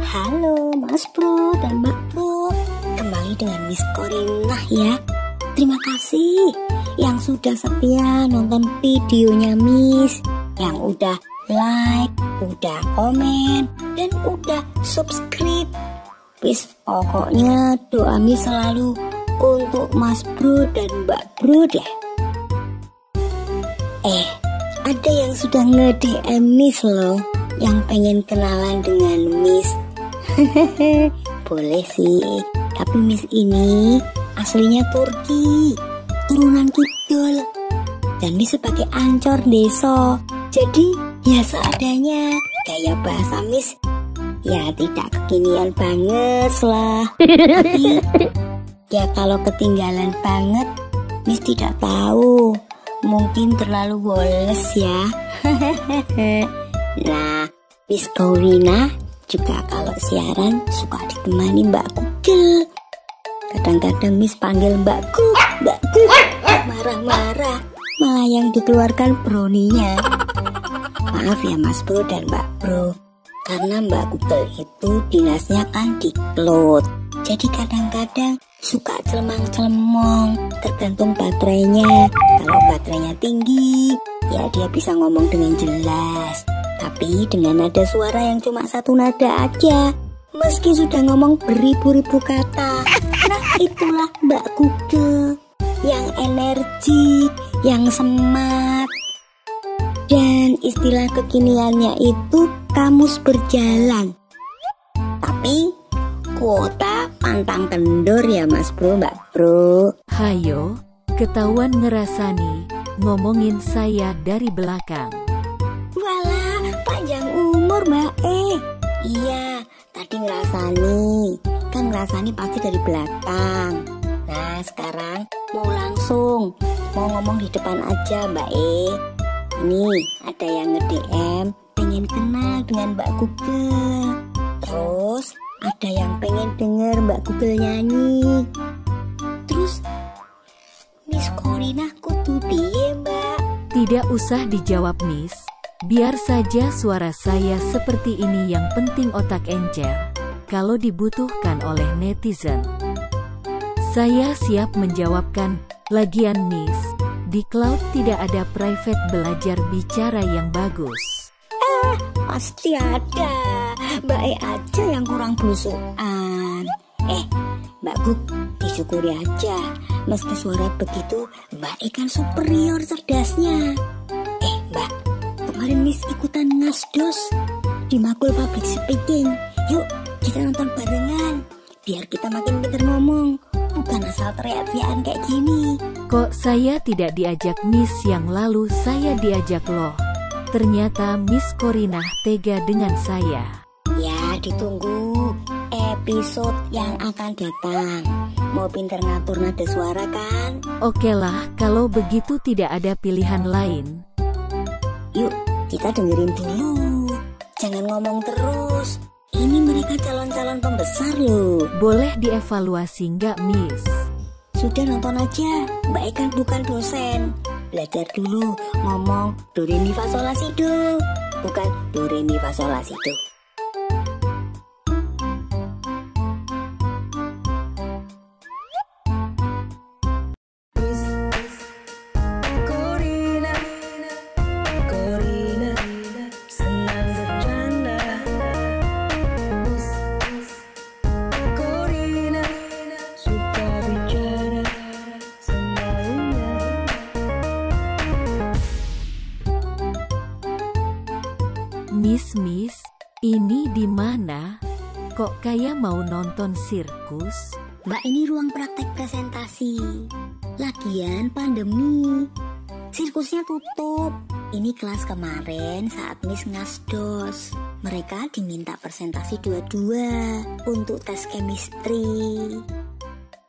Halo Mas Bro dan Mbak Bro, kembali dengan Miss Corinah ya. Terima kasih yang sudah setia nonton videonya Miss, yang udah like, udah komen, dan udah subscribe. Wis pokoknya doa Miss selalu untuk Mas Bro dan Mbak Bro deh. Ada yang sudah nge-DM Miss loh, yang pengen kenalan dengan Miss. Boleh sih, tapi Miss ini aslinya Turki, turunan kidul, dan Miss sebagai ancor desa. Jadi ya seadanya, gaya bahasa Miss ya tidak kekinian banget lah. Tapi ya kalau ketinggalan banget Miss tidak tahu, mungkin terlalu boles ya. Nah, Miss Corinah juga kalau siaran suka ditemani Mbak Google. Kadang-kadang Miss panggil Mbak Google, marah-marah, malah yang dikeluarkan browninya. Maaf ya Mas Bro dan Mbak Bro, karena Mbak Google itu dinasnya kan di cloud. Jadi kadang-kadang suka celemang-celemong, tergantung baterainya. Kalau baterainya tinggi, ya dia bisa ngomong dengan jelas. Tapi dengan nada suara yang cuma satu nada aja, meski sudah ngomong beribu-ribu kata. Nah itulah Mbak Google, yang energik, yang smart. Dan istilah kekiniannya itu kamus berjalan. Tapi kuota pantang kendor ya Mas Bro, Mbak Bro. Hayo, ketahuan ngerasani, ngomongin saya dari belakang. Walah, panjang umur Mbak Iya, tadi ngerasani. Kan ngerasani pasti dari belakang. Nah sekarang mau langsung, mau ngomong di depan aja Mbak Ini ada yang nge-DM pengen kenal dengan Mbak Google. Terus ada yang pengen denger Mbak Google nyanyi. Terus Miss Corinah kudu piye Mbak? Tidak usah dijawab Miss, biar saja suara saya seperti ini, yang penting otak encer. Kalau dibutuhkan oleh netizen, saya siap menjawabkan. Lagian Miss, di cloud tidak ada private belajar bicara yang bagus. Pasti ada, Mbak aja yang kurang blusukan. Mbak Gug, disyukuri aja, meski suara begitu Mbak kan superior cerdasnya. Mbak, kemarin Miss ikutan ngasdos di Makul Public Speaking. Yuk kita nonton barengan, biar kita makin pintar ngomong, bukan asal teriak-teriakan kayak gini. Kok saya tidak diajak Miss, yang lalu saya diajak loh. Ternyata Miss Corinah tega dengan saya. Ya ditunggu episode yang akan datang. Mau pinter ngatur nada suara kan? Oke lah, kalau begitu tidak ada pilihan lain. Yuk kita dengerin dulu, jangan ngomong terus. Ini mereka calon-calon pembesar loh. Boleh dievaluasi nggak Miss? Sudah nonton aja, Mbak kan bukan dosen. Belajar dulu ngomong do re mi fa sol la si do, bukan do re mi fa sol la si do. Miss, ini di mana? Kok kayak mau nonton sirkus? Mbak, ini ruang praktek presentasi. Lagian pandemi, sirkusnya tutup. Ini kelas kemarin saat Miss ngasdos. Mereka diminta presentasi dua-dua untuk tes chemistry.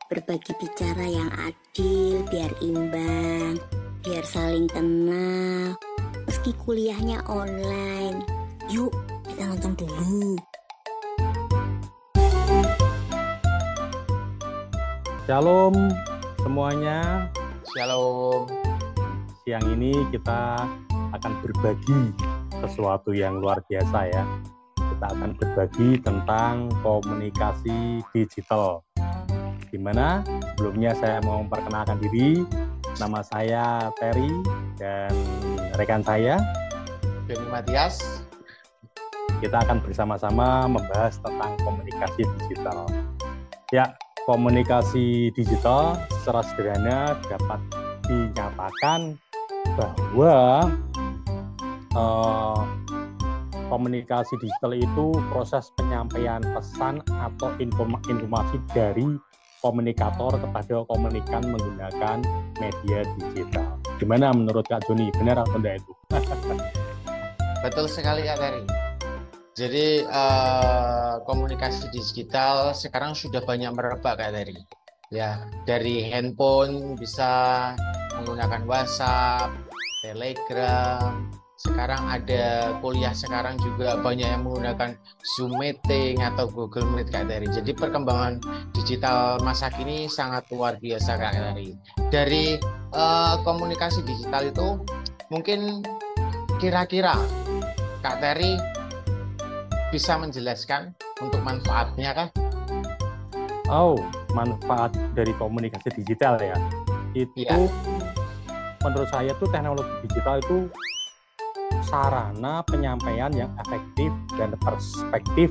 Berbagi bicara yang adil, biar imbang, biar saling kenal. Meski kuliahnya online. Yuk, kita nonton dulu. Shalom semuanya. Shalom. Siang ini kita akan berbagi sesuatu yang luar biasa ya. kita akan berbagi tentang komunikasi digital. Dimana sebelumnya saya mau memperkenalkan diri, nama saya Terry dan rekan saya Benny Matias. Kita akan bersama-sama membahas tentang komunikasi digital. Ya, komunikasi digital secara sederhana dapat dinyatakan bahwa komunikasi digital itu proses penyampaian pesan atau informasi dari komunikator kepada komunikan menggunakan media digital. Gimana menurut Kak Joni? Benar atau tidak itu? Betul sekali Kak Terry. Jadi komunikasi digital sekarang sudah banyak merebak Kak Terry. Ya, dari handphone bisa menggunakan WhatsApp, Telegram. Sekarang ada kuliah sekarang juga banyak yang menggunakan Zoom Meeting atau Google Meet Kak Terry. Jadi perkembangan digital masa kini sangat luar biasa Kak Terry. Dari komunikasi digital itu mungkin kira-kira Kak Terry bisa menjelaskan untuk manfaatnya kan? Oh, manfaat dari komunikasi digital ya. Itu ya. Menurut saya tuh teknologi digital itu sarana penyampaian yang efektif dan perspektif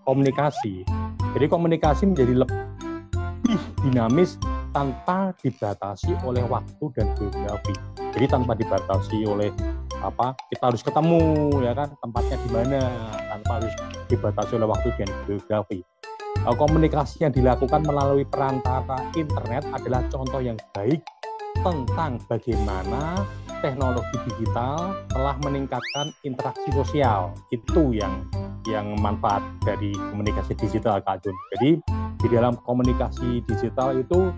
komunikasi. Jadi komunikasi menjadi lebih dinamis tanpa dibatasi oleh waktu dan geografi. Jadi tanpa dibatasi oleh kita harus ketemu ya kan, tempatnya di mana, tanpa harus dibatasi oleh waktu dan geografi. Komunikasi yang dilakukan melalui perantara internet adalah contoh yang baik tentang bagaimana teknologi digital telah meningkatkan interaksi sosial. Itu yang manfaat dari komunikasi digital Kak Jun. Jadi di dalam komunikasi digital itu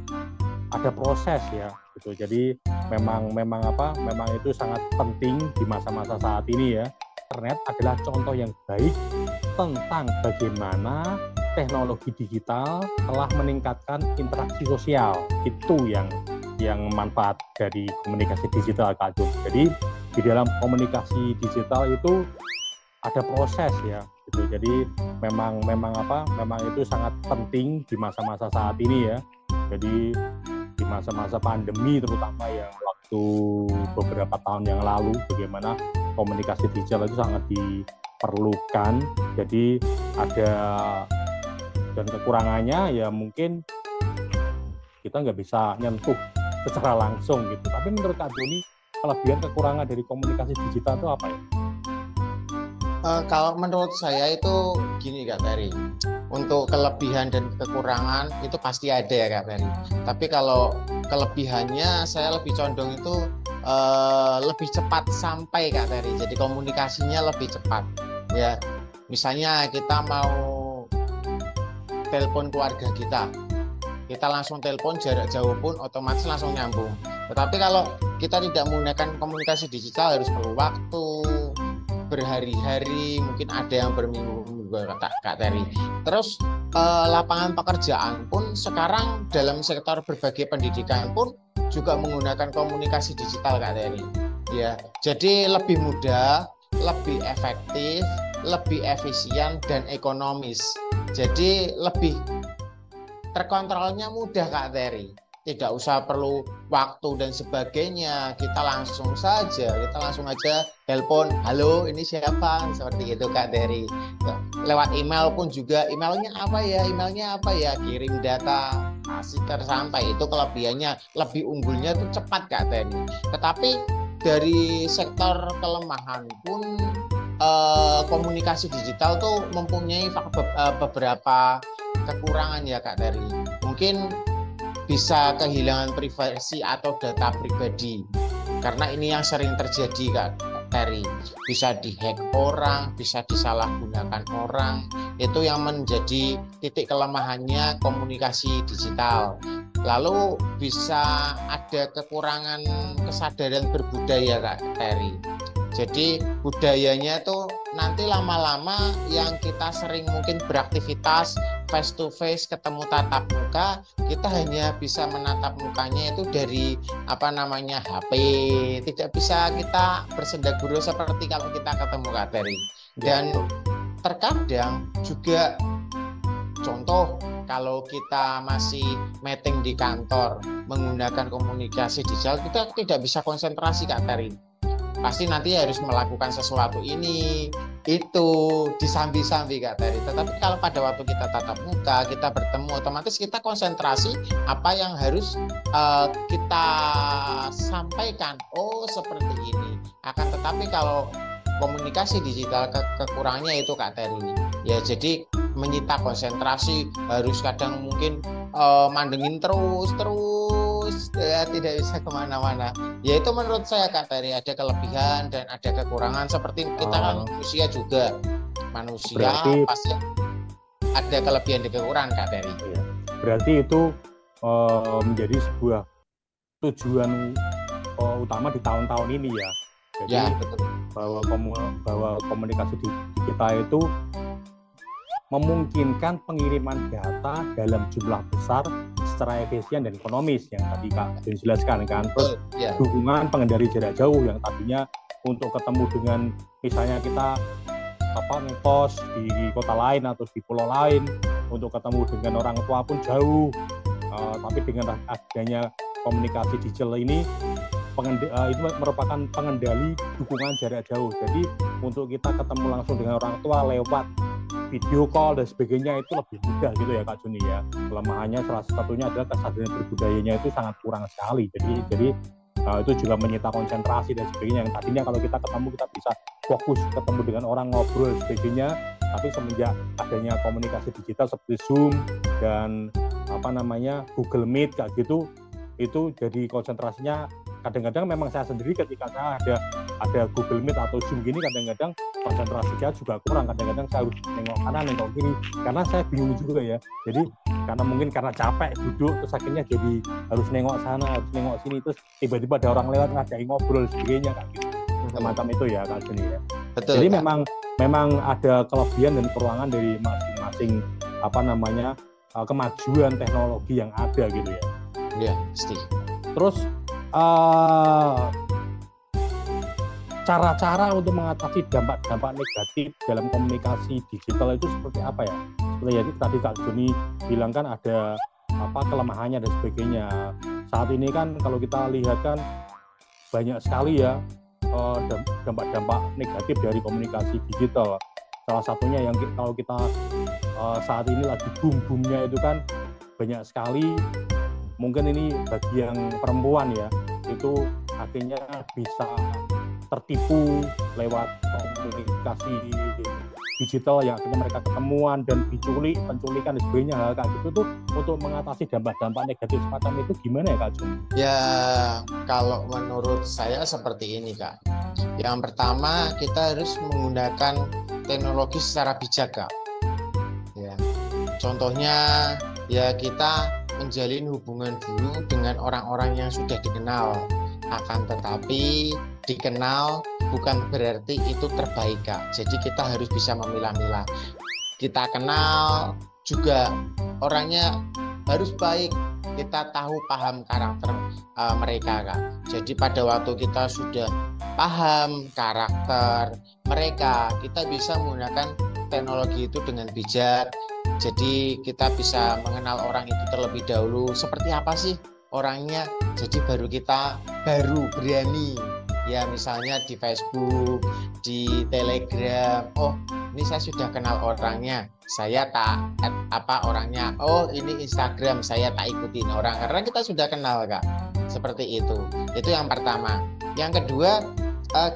ada proses ya gitu. Jadi memang itu sangat penting di masa-masa saat ini ya. Internet adalah contoh yang baik tentang bagaimana teknologi digital telah meningkatkan interaksi sosial. Itu yang manfaat dari komunikasi digital Kak Jun. Jadi di dalam komunikasi digital itu ada proses ya gitu. Jadi memang itu sangat penting di masa-masa saat ini ya. Jadi di masa-masa pandemi terutama yang waktu beberapa tahun yang lalu, bagaimana komunikasi digital itu sangat diperlukan. Jadi ada dan kekurangannya ya mungkin kita nggak bisa nyentuh secara langsung gitu. Tapi menurut Kak Joni, kelebihan kekurangan dari komunikasi digital itu apa ya? Kalau menurut saya itu gini Kak Terry, untuk kelebihan dan kekurangan itu pasti ada ya Kak Terry. Tapi kalau kelebihannya saya lebih condong itu lebih cepat sampai Kak Terry. Jadi komunikasinya lebih cepat. Ya, misalnya kita mau telepon keluarga kita langsung telepon jarak jauh pun otomatis langsung nyambung. Tetapi kalau kita tidak menggunakan komunikasi digital harus perlu waktu berhari-hari, mungkin ada yang berminggu-minggu Kak Terry. Terus lapangan pekerjaan pun sekarang dalam sektor berbagai pendidikan pun juga menggunakan komunikasi digital Kak Terry. Ya, jadi lebih mudah, lebih efektif, lebih efisien dan ekonomis. Jadi lebih terkontrolnya mudah Kak Terry. Tidak usah perlu waktu dan sebagainya. Kita langsung aja telepon, halo ini siapa, seperti itu Kak Terry. Lewat email pun juga, emailnya apa ya, kirim data masih tersampai. Itu kelebihannya, lebih unggulnya itu cepat Kak Terry. Tetapi dari sektor kelemahan pun komunikasi digital tuh mempunyai beberapa kekurangan ya Kak Terry. Mungkin bisa kehilangan privasi atau data pribadi, karena ini yang sering terjadi Kak Terry. Bisa dihack orang, bisa disalahgunakan orang. Itu yang menjadi titik kelemahannya komunikasi digital. Lalu bisa ada kekurangan kesadaran berbudaya Kak Terry. Jadi budayanya tuh nanti lama-lama yang kita sering mungkin beraktivitas face to face, ketemu tatap muka, kita hanya bisa menatap mukanya itu dari HP. Tidak bisa kita bersenda gurau seperti kalau kita ketemu Kak Terry. Dan terkadang juga contoh kalau kita masih meeting di kantor menggunakan komunikasi digital, kita tidak bisa konsentrasi Kak Teri. Pasti nanti harus melakukan sesuatu ini, itu, disambi-sambi Kak Teri. Tetapi kalau pada waktu kita tatap muka, kita bertemu, otomatis kita konsentrasi apa yang harus kita sampaikan. Oh, seperti ini. Akan tetapi kalau komunikasi digital kekurangannya itu Kak Teri. Ya, jadi menyita konsentrasi, harus kadang mungkin mandengin terus ya, tidak bisa kemana-mana. Ya itu menurut saya Kak Teri ada kelebihan dan ada kekurangan, seperti kita kan manusia juga, manusia berarti, pasti ada kelebihan dan kekurangan Kak Teri. Iya. Berarti itu menjadi sebuah tujuan utama di tahun-tahun ini ya. Jadi ya, betul. bahwa komunikasi digital itu memungkinkan pengiriman data dalam jumlah besar secara efisien dan ekonomis yang tadi Kak Jun jelaskan kan. Terus dukungan pengendali jarak jauh yang tadinya untuk ketemu dengan misalnya kita ngekos di kota lain atau di pulau lain, untuk ketemu dengan orang tua pun jauh. Tapi dengan adanya komunikasi digital ini itu merupakan pengendali dukungan jarak jauh. Jadi untuk kita ketemu langsung dengan orang tua lewat video call dan sebagainya itu lebih mudah gitu ya Kak Juni ya. Kelemahannya salah satunya adalah kesadaran berbudayanya itu sangat kurang sekali. Jadi itu juga menyita konsentrasi dan sebagainya. Yang tadinya kalau kita ketemu kita bisa fokus ketemu dengan orang, ngobrol sebagainya. Tapi semenjak adanya komunikasi digital seperti Zoom dan Google Meet kayak gitu, itu jadi konsentrasinya kadang-kadang memang saya sendiri ketika saya ada Google Meet atau Zoom gini, kadang-kadang konsentrasi saya juga kurang. Kadang-kadang saya harus nengok kanan, nengok kiri, karena saya bingung juga ya. Jadi karena capek duduk, terus akhirnya jadi harus nengok sana, harus nengok sini, terus tiba-tiba ada orang lewat ngajak ngobrol sebagainya kayak gitu. Semacam itu ya Kak Juni ya. Betul. Jadi memang ada kelebihan dan kekurangan dari masing-masing kemajuan teknologi yang ada gitu ya. Iya, pasti. Terus cara-cara untuk mengatasi dampak-dampak negatif dalam komunikasi digital itu seperti apa ya? Seperti yang tadi Kak Joni bilang kan ada kelemahannya dan sebagainya. Saat ini kan kalau kita lihat kan banyak sekali ya dampak-dampak negatif dari komunikasi digital. Salah satunya yang kalau kita saat ini lagi boom-boomnya itu kan banyak sekali. Mungkin ini bagi yang perempuan ya, itu akhirnya bisa tertipu lewat komunikasi digital yang akhirnya mereka ketemuan dan penculikan dan sebagainya. Hal kayak gitu tuh untuk mengatasi dampak-dampak negatif semacam itu gimana ya Kak Jun? Ya kalau menurut saya seperti ini Kak. Yang pertama kita harus menggunakan teknologi secara bijak Kak. Ya, contohnya ya kita menjalin hubungan dulu dengan orang-orang yang sudah dikenal. Akan tetapi dikenal bukan berarti itu terbaik Kak. Jadi kita harus bisa memilah-milah. Kita kenal juga orangnya harus baik. Kita tahu paham karakter mereka Kak. Jadi pada waktu kita sudah paham karakter mereka, kita bisa menggunakan teknologi itu dengan bijak. Jadi kita bisa mengenal orang itu terlebih dahulu, seperti apa sih orangnya. Jadi kita baru berani ya, misalnya di Facebook, di Telegram, oh ini saya sudah kenal orangnya, saya tak orangnya, oh ini Instagram, saya tak ikutin orang, karena kita sudah kenal Kak. Seperti itu yang pertama. Yang kedua,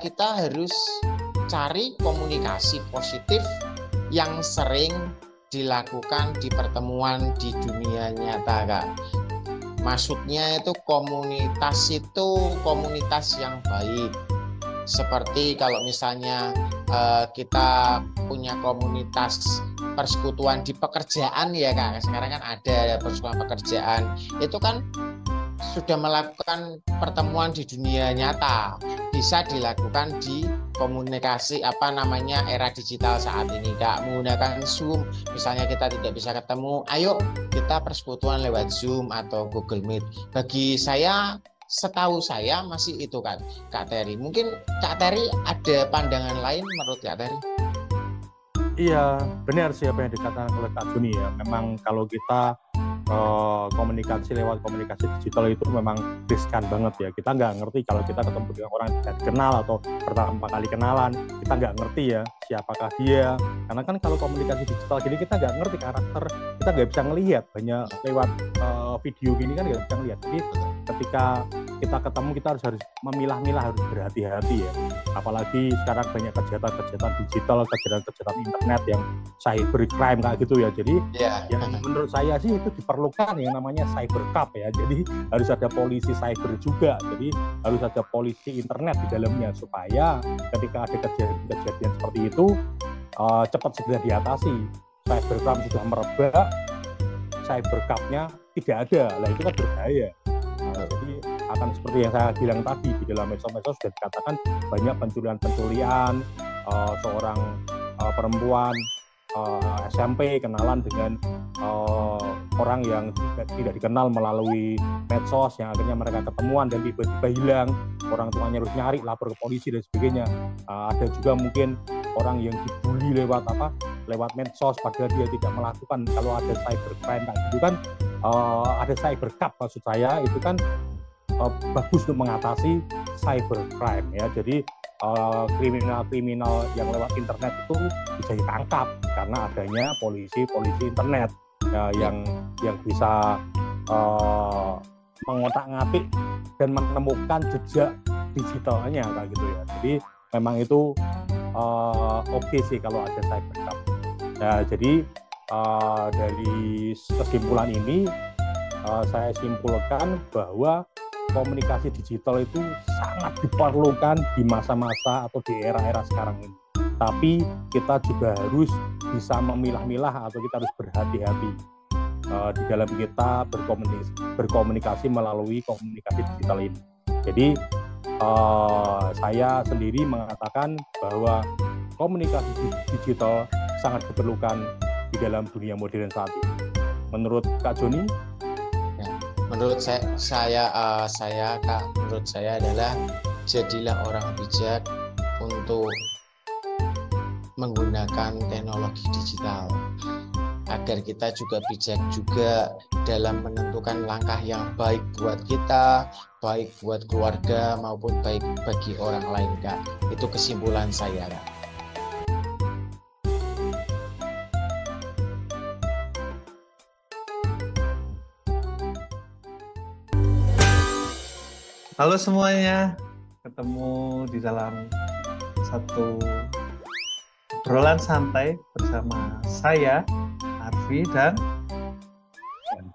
kita harus cari komunikasi positif yang sering dilakukan di pertemuan di dunia nyata Kak. Maksudnya itu komunitas yang baik. Seperti kalau misalnya kita punya komunitas persekutuan di pekerjaan ya Kak. Sekarang kan ada persekutuan pekerjaan. Itu kan sudah melakukan pertemuan di dunia nyata, bisa dilakukan di komunikasi era digital saat ini Kak, menggunakan Zoom. Misalnya kita tidak bisa ketemu, ayo kita persekutuan lewat Zoom atau Google Meet. Bagi saya, setahu saya masih itu Kak Teri. Mungkin Kak Teri ada pandangan lain menurut Kak Teri? Iya, benar sih apa yang dikatakan oleh Kak Juni ya. Memang kalau kita komunikasi lewat komunikasi digital itu memang riskan banget ya. Kita nggak ngerti kalau kita ketemu dengan orang yang tidak dikenal atau pertama kali kenalan, kita nggak ngerti ya siapakah dia. Karena kan kalau komunikasi digital gini kita nggak ngerti karakter, kita nggak bisa ngelihat banyak lewat video gini kan nggak bisa ngelihat. Jadi ketika kita ketemu kita harus memilah-milah, harus berhati-hati ya. Apalagi sekarang banyak kejahatan digital, kejahatan internet yang cybercrime kayak gitu ya. Jadi yang menurut saya sih itu diperlukan yang namanya cybercap ya. Jadi harus ada polisi cyber juga. Jadi harus ada polisi internet di dalamnya supaya ketika ada kejadian seperti itu cepat segera diatasi. Cybercrime sudah merebak, cybercapnya tidak ada. Lah itu kan berbahaya. Jadi akan seperti yang saya bilang tadi, di dalam medsos sudah dikatakan banyak pencurian seorang perempuan SMP kenalan dengan orang yang tidak dikenal melalui medsos, yang akhirnya mereka ketemuan dan tiba-tiba hilang, orang tuanya harus nyari, lapor ke polisi dan sebagainya. Ada juga mungkin orang yang dibully lewat medsos padahal dia tidak melakukan. Kalau ada cybercrime kayak gitu kan, ada cybercap maksud saya, itu kan bagus untuk mengatasi cybercrime ya. Jadi kriminal-kriminal yang lewat internet itu bisa ditangkap karena adanya polisi internet yang bisa mengotak-ngatik dan menemukan jejak digitalnya kayak gitu ya. Jadi memang itu oke sih kalau ada cybercrime. Nah, jadi dari kesimpulan ini saya simpulkan bahwa komunikasi digital itu sangat diperlukan di masa-masa atau di era-era sekarang ini. Tapi kita juga harus bisa memilah-milah atau kita harus berhati-hati di dalam kita berkomunikasi melalui komunikasi digital ini. Jadi saya sendiri mengatakan bahwa komunikasi digital sangat diperlukan di dalam dunia modern saat ini. Menurut Kak Joni? Menurut saya adalah jadilah orang bijak untuk menggunakan teknologi digital agar kita juga bijak juga dalam menentukan langkah yang baik buat kita, baik buat keluarga maupun baik bagi orang lain, Kak. Itu kesimpulan saya, Kak. Halo semuanya, ketemu di dalam satu obrolan santai bersama saya, Arfi, dan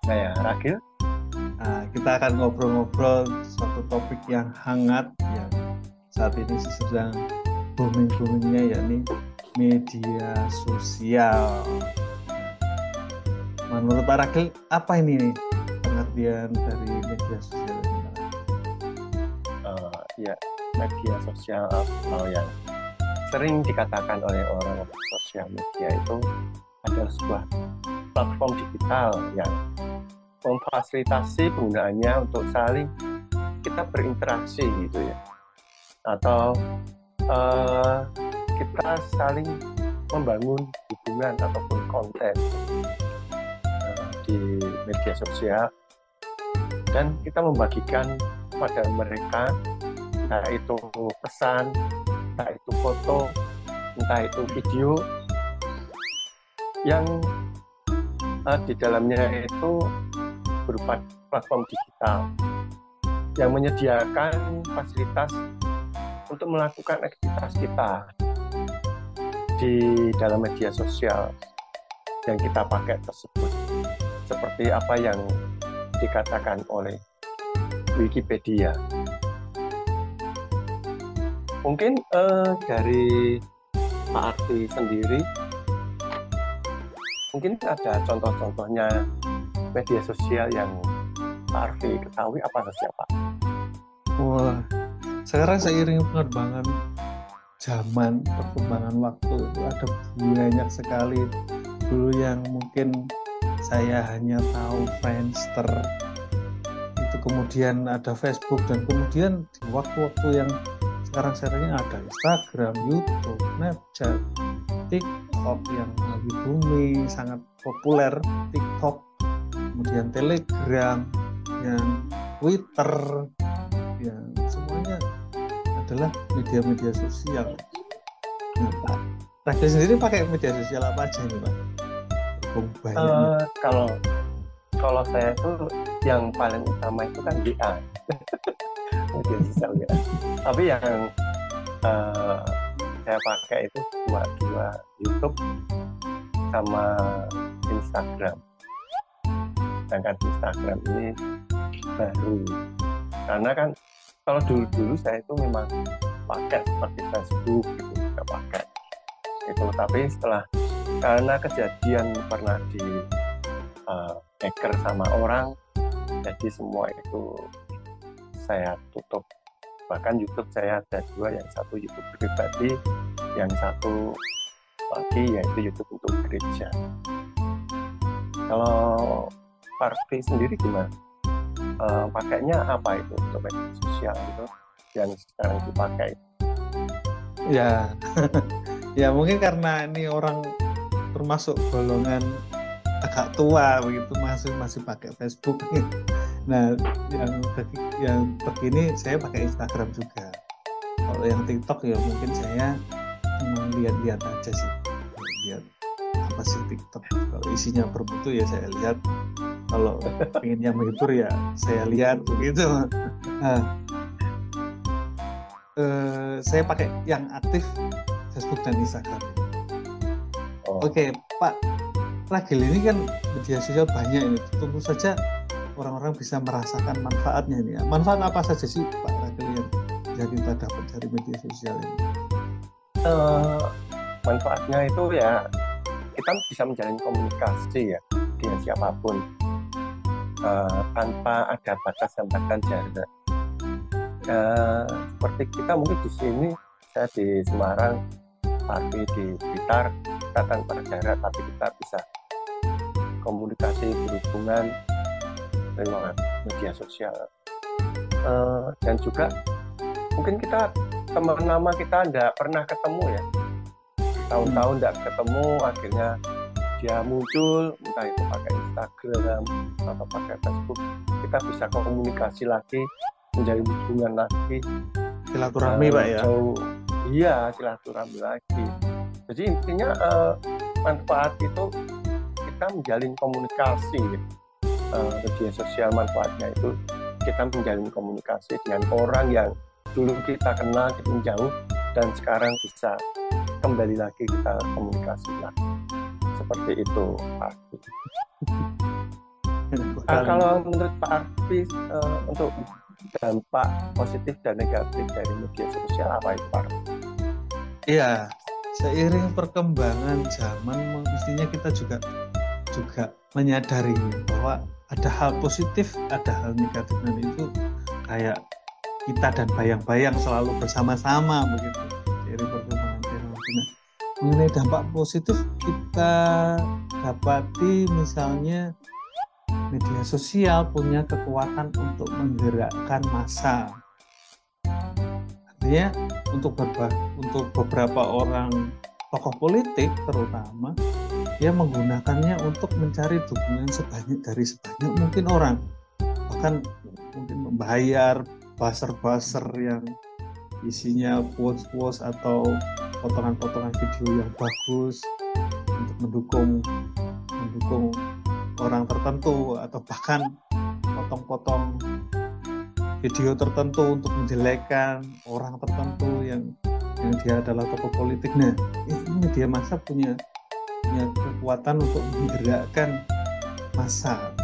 saya, Ragil. Nah, kita akan ngobrol-ngobrol suatu topik yang hangat yang saat ini sedang booming-boomingnya, yakni media sosial. Menurut Pak Ragil, apa ini pengertian dari media sosial? Ya, media sosial atau yang sering dikatakan oleh orang sosial media itu adalah sebuah platform digital yang memfasilitasi penggunaannya untuk saling kita berinteraksi gitu ya, atau kita saling membangun hubungan ataupun konten di media sosial, dan kita membagikan pada mereka entah itu pesan, entah itu foto, entah itu video yang di dalamnya itu berupa platform digital yang menyediakan fasilitas untuk melakukan aktivitas kita di dalam media sosial yang kita pakai tersebut, seperti apa yang dikatakan oleh Wikipedia. Mungkin dari Pak Arfi sendiri, mungkin ada contoh-contohnya media sosial yang Pak Arfi ketahui apa saja, Pak? Wah, sekarang seiring perkembangan zaman, perkembangan waktu itu ada banyak sekali. Dulu yang mungkin saya hanya tahu Friendster, itu kemudian ada Facebook, dan kemudian di waktu-waktu yang sekarang ada Instagram, YouTube, Snapchat, TikTok, WhatsApp yang lagi booming, sangat populer, TikTok, kemudian Telegram, yang Twitter, yang semuanya adalah media-media sosial. Nah, Pak Ragil sendiri pakai media sosial apa aja nih, Pak? Banyak. Kalau saya tuh yang paling utama itu kan WA, media sosial ya. Tapi yang saya pakai itu cuma dua, YouTube sama Instagram. Sedangkan Instagram ini baru, karena kan kalau dulu saya itu memang pakai seperti Facebook gitu, nggak pakai itu. Tapi setelah karena kejadian pernah di hacker sama orang, jadi semua itu saya tutup. Bahkan YouTube saya ada dua, yang satu YouTube pribadi, yang satu lagi yaitu YouTube untuk gereja. Kalau Pak Arfi sendiri gimana? Pakainya apa itu untuk media sosial itu yang sekarang dipakai? Ya, ya mungkin karena ini orang termasuk golongan agak tua begitu, masih pakai Facebook. Nah, yang begini saya pakai Instagram juga. Kalau yang TikTok ya mungkin saya lihat-lihat aja sih, lihat apa sih TikTok. Kalau isinya bermutu ya saya lihat, kalau ingin yang menghibur ya saya lihat begitu. Nah, saya pakai yang aktif Facebook dan Instagram. Oke, Pak Ragil, ini kan media sosial banyak ini. Tentu saja orang-orang bisa merasakan manfaatnya ini. Manfaat apa saja sih Pak Ragil yang kita dapat dari media sosial ini? Manfaatnya itu ya kita bisa menjalin komunikasi ya dengan siapapun tanpa ada batas hambatan jarak. Seperti kita mungkin di sini, saya di Semarang, Arfi di Blitar, kita tanpa jarak, tapi kita bisa komunikasi, berhubungan lewat media sosial. Dan juga mungkin kita teman lama kita tidak pernah ketemu ya, tahun-tahun tidak ketemu, akhirnya dia muncul, entah itu pakai Instagram atau pakai Facebook, kita bisa komunikasi lagi, menjalin hubungan lagi, silaturahmi Pak ya. Iya, silaturahmi lagi. Jadi intinya manfaat itu kita menjalin komunikasi. Media sosial manfaatnya itu kita menjalin komunikasi dengan orang yang dulu kita kenal, kita menjauh, dan sekarang bisa kembali lagi kita komunikasi lagi. Seperti itu, Pak Arfi. Kalau menurut Pak Arfi, untuk dampak positif dan negatif dari media sosial apa itu, Pak? Iya, seiring perkembangan zaman, mestinya kita juga menyadari bahwa ada hal positif, ada hal negatif, dan itu kayak kita dan bayang-bayang selalu bersama-sama begitu seiring perkembangan teknologi. Nah, mengenai dampak positif kita dapati misalnya media sosial punya kekuatan untuk menggerakkan massa. Artinya untuk beberapa orang tokoh politik terutama, dia menggunakannya untuk mencari dukungan dari sebanyak mungkin orang. Bahkan mungkin membayar buzzer-buzzer yang isinya quotes-quotes atau potongan-potongan video yang bagus untuk mendukung orang tertentu, atau bahkan potong-potong video tertentu untuk menjelekkan orang tertentu yang dia adalah tokoh politik. Nah, ini media massa punya kekuatan untuk menggerakkan massa.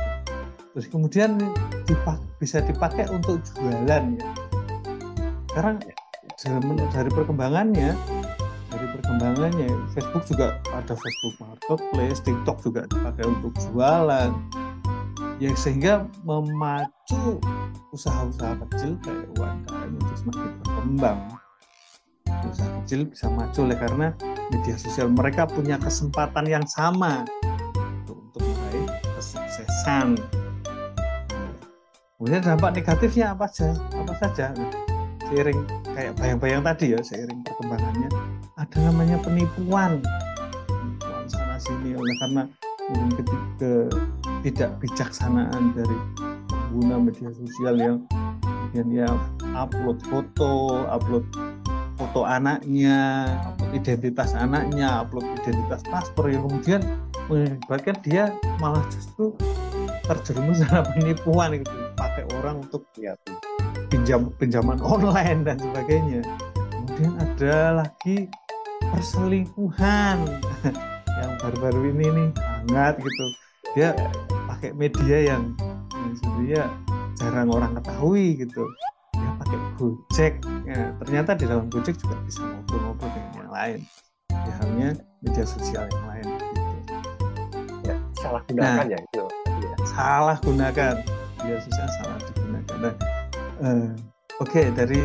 Terus kemudian bisa dipakai untuk jualan ya. Sekarang dari perkembangannya Facebook juga ada Facebook Marketplace, TikTok juga dipakai untuk jualan. Ya, sehingga memacu usaha-usaha kecil kayak UMKM untuk semakin berkembang. Usaha kecil bisa maju karena media sosial, mereka punya kesempatan yang sama untuk meraih kesuksesan. Kemudian dampak negatifnya apa saja? Nah, seiring kayak bayang-bayang tadi ya, seiring perkembangannya ada namanya penipuan sini. Oleh karena mungkin tidak bijaksanaan dari pengguna media sosial yang kemudian ya upload foto anaknya, upload identitas anaknya, upload identitas paspor, yang kemudian mengakibatkan dia malah justru terjerumus dalam penipuan gitu, pakai orang untuk pinjaman online dan sebagainya. Kemudian ada lagi perselingkuhan yang baru-baru ini nih hangat gitu, dia pakai media yang sebenarnya jarang orang ketahui gitu, dia pakai Gojek ya, ternyata di dalam Gojek juga bisa ngobrol-ngobrol dengan yang lain, ya, halnya media sosial yang lain gitu. Ya, salah gunakan ya itu. Salah gunakan media sosial, salah digunakan. Oke, dari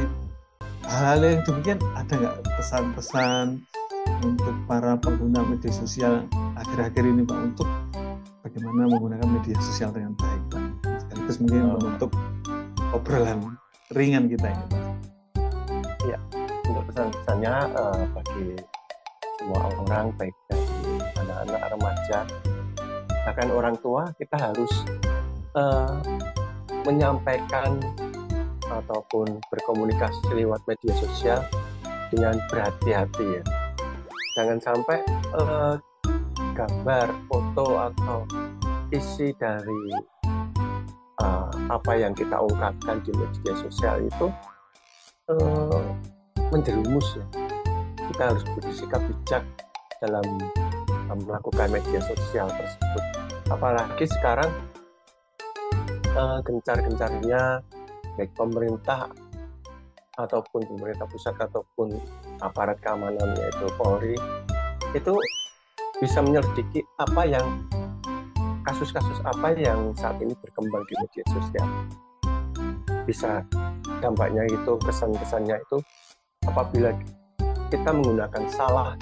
hal-hal yang demikian ada nggak pesan-pesan untuk para pengguna media sosial akhir-akhir ini Pak, untuk bagaimana menggunakan media sosial dengan baik Pak? Sekaligus mungkin menutup obrolan ringan kita ini Pak. Ya, untuk pesan-pesannya bagi semua orang, baik dari anak-anak, remaja, bahkan orang tua, kita harus menyampaikan ataupun berkomunikasi lewat media sosial dengan berhati-hati ya. Jangan sampai gambar, foto atau isi dari apa yang kita ungkapkan di media sosial itu menjerumus ya. Kita harus bersikap bijak dalam melakukan media sosial tersebut. Apalagi sekarang gencar-gencarnya baik pemerintah ataupun pemerintah pusat ataupun aparat keamanan yaitu Polri itu bisa menyelidiki apa yang kasus-kasus apa yang saat ini berkembang di media sosial. Bisa dampaknya itu, kesan-kesannya itu apabila kita menggunakan salah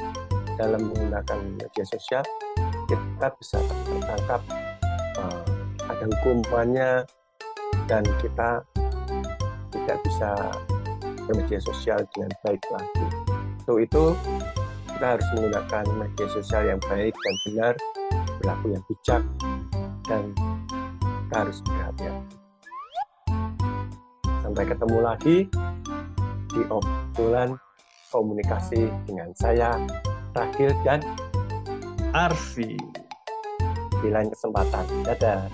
dalam menggunakan media sosial, kita bisa tertangkap, ada hukumannya, dan kita tidak bisa bermedia sosial dengan baik lagi. Untuk itu kita harus menggunakan media sosial yang baik dan benar, berlaku yang bijak, dan kita harus berhati-hati. Sampai ketemu lagi di obrolan komunikasi dengan saya, Ragil dan Arfi. Di lain kesempatan. Dadah.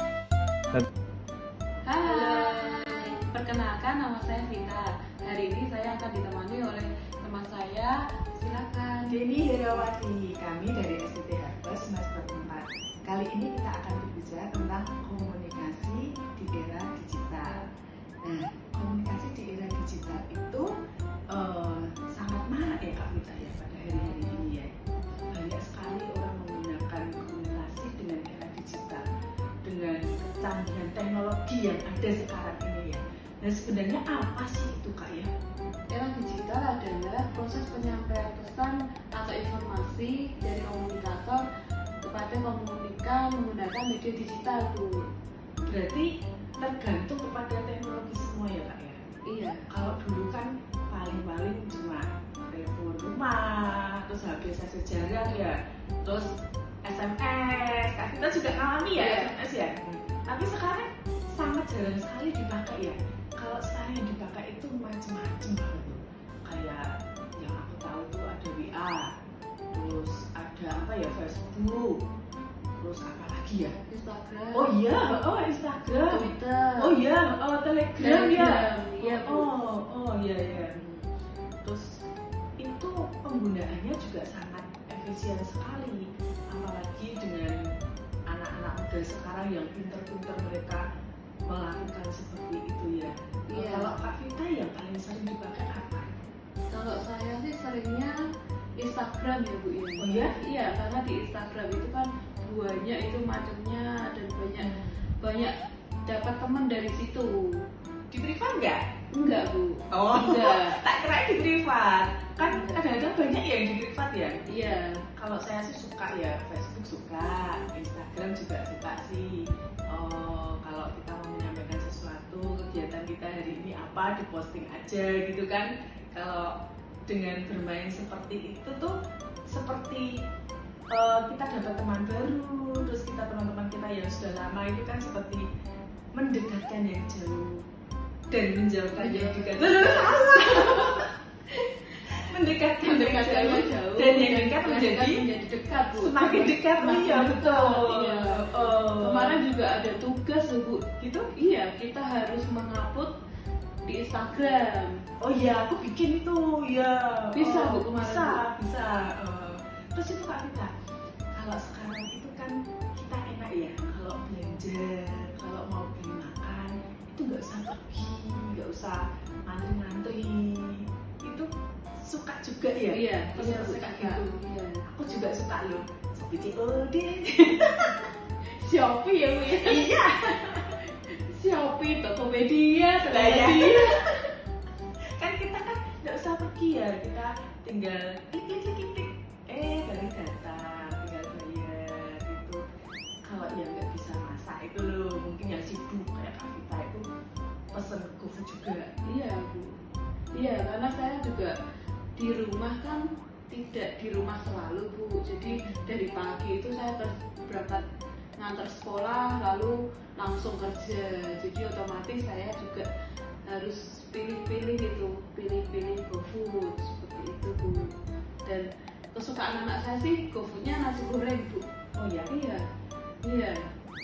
Hai, perkenalkan nama saya Vita. Hari ini saya akan ditemani oleh teman saya. Silakan. Denny Herawati, kami dari STT Harvest semester 4. Kali ini kita akan berbicara tentang komunikasi di era digital. Nah, komunikasi di era digital itu sangat marak ya Kak Vita ya pada hari-hari ini ya. Banyak sekali orang menggunakan komunikasi dengan era digital, dengan kecanggihan teknologi yang ada sekarang ini ya. Nah, sebenarnya apa sih itu Kak ya? Era digital adalah proses penyampaian pesan atau informasi dari komunikator kepada komunikan menggunakan media digital, Bu. Berarti tergantung kepada teknologi semua ya Kak ya? Iya. Kalau dulu kan paling-paling cuma telepon rumah, terus HP saja jarang ya, terus SMS, kan kita juga ngalami ya SMS ya. Tapi sekarang sangat jarang sekali dipakai ya. Kalau sekarang yang dipakai itu macam-macam banget tuh. Kayak yang aku tahu tuh ada WA, terus ada apa ya, Facebook, terus apa lagi ya? Instagram. Oh iya, oh Instagram. Twitter. Oh iya, oh Telegram ya. Iya, Bu. Oh iya ya. Terus itu penggunaannya juga sangat efisien sekali, apalagi dengan anak-anak muda sekarang yang pinter-pinter mereka melakukan seperti itu ya. Iya. Kalau Kak Vita yang paling sering dipakai apa? Kalau saya sih seringnya Instagram ya Bu ya. Oh ya? Iya, karena di Instagram itu kan banyak itu macamnya dan banyak dapat teman dari situ. Di privat nggak? Enggak Bu. Oh Enggak. tak kira di privat. Kan kadang-kadang banyak yang di privat ya. Iya. Kalau saya sih suka ya, Facebook suka, Instagram juga suka sih. Oh, kalau kita mau menyampaikan sesuatu, kegiatan kita hari ini apa, diposting aja gitu kan. Kalau dengan bermain seperti itu tuh seperti kita dapat teman baru, terus kita teman-teman kita yang sudah lama itu kan seperti mendekatkan yang jauh dan menjauhkan yang dekat. Mendekatkan yang jauh dan yang dekat menjadi dekat, Bu. Semakin dekat, iya betul. Iya. Kemarin juga ada tugas loh, Bu. Gitu? Iya, kita harus mengupload di Instagram. Oh iya, aku bikin itu, ya. Bisa, Bu, kemarin, Bisa. Terus itu Kak Vita, kalau sekarang itu kan kita enak ya, kalau belanja, kalau mau beli makan, itu nggak usah pergi, nggak usah ngantri-ngantri. Itu suka juga ya? Iya, suka gitu. Iya. Aku juga suka loh, Shopee COD. Shopee ya, Bu ya? Iya. Shopee, Tokopedia, Ya. Kan kita kan nggak usah pergi ya, kita tinggal klik. Dari datang, tinggal bayar gitu. Kalau yang nggak bisa masak itu loh, mungkin yang sibuk kayak Kak Vita itu pesen GoFood juga. Iya, Bu. Iya, karena saya juga di rumah kan tidak di rumah selalu, Bu. Jadi dari pagi itu saya berangkat ngantar sekolah lalu langsung kerja. Jadi otomatis saya juga harus pilih-pilih gitu, pilih GoFood seperti itu, Bu. Dan kesukaan anak saya sih GoFoodnya nasi goreng, Bu. Oh ya? Iya.